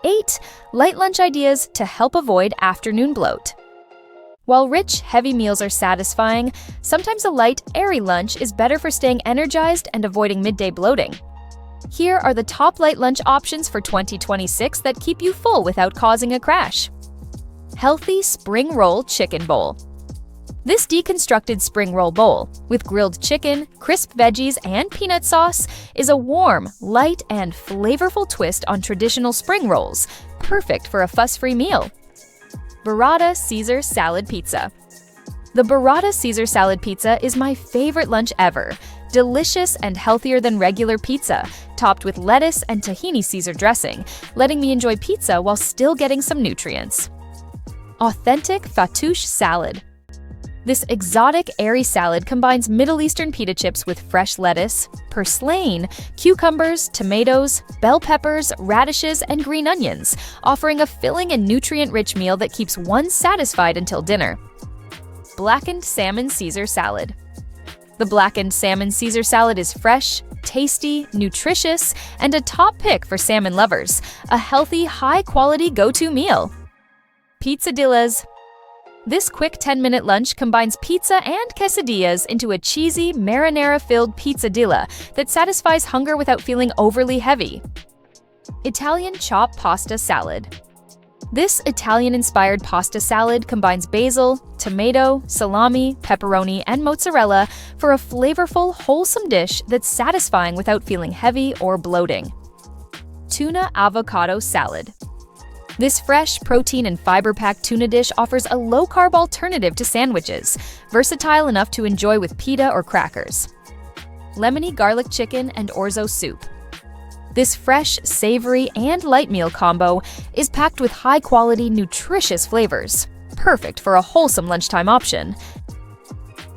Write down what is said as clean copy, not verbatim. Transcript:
8. Light lunch ideas to help avoid afternoon bloat. While rich, heavy meals are satisfying, sometimes a light, airy lunch is better for staying energized and avoiding midday bloating. Here are the top light lunch options for 2026 that keep you full without causing a crash. Healthy Spring Roll Chicken Bowl. This deconstructed spring roll bowl, with grilled chicken, crisp veggies, and peanut sauce, is a warm, light, and flavorful twist on traditional spring rolls, perfect for a fuss-free meal. Burrata Caesar Salad Pizza. The Burrata Caesar Salad Pizza is my favorite lunch ever. Delicious and healthier than regular pizza, topped with lettuce and tahini Caesar dressing, letting me enjoy pizza while still getting some nutrients. Authentic Fattoush Salad. This exotic, airy salad combines Middle Eastern pita chips with fresh lettuce, purslane, cucumbers, tomatoes, bell peppers, radishes, and green onions, offering a filling and nutrient-rich meal that keeps one satisfied until dinner. Blackened Salmon Caesar Salad. The Blackened Salmon Caesar Salad is fresh, tasty, nutritious, and a top pick for salmon lovers, a healthy, high-quality go-to meal. Pizzadillas. This quick 10-minute lunch combines pizza and quesadillas into a cheesy, marinara-filled pizzadilla that satisfies hunger without feeling overly heavy. Italian Chopped Pasta Salad. This Italian-inspired pasta salad combines basil, tomato, salami, pepperoni, and mozzarella for a flavorful, wholesome dish that's satisfying without feeling heavy or bloating. Tuna Avocado Salad. This fresh, protein and fiber-packed tuna dish offers a low-carb alternative to sandwiches, versatile enough to enjoy with pita or crackers. Lemony garlic chicken and orzo soup. This fresh, savory, and light meal combo is packed with high-quality, nutritious flavors, perfect for a wholesome lunchtime option.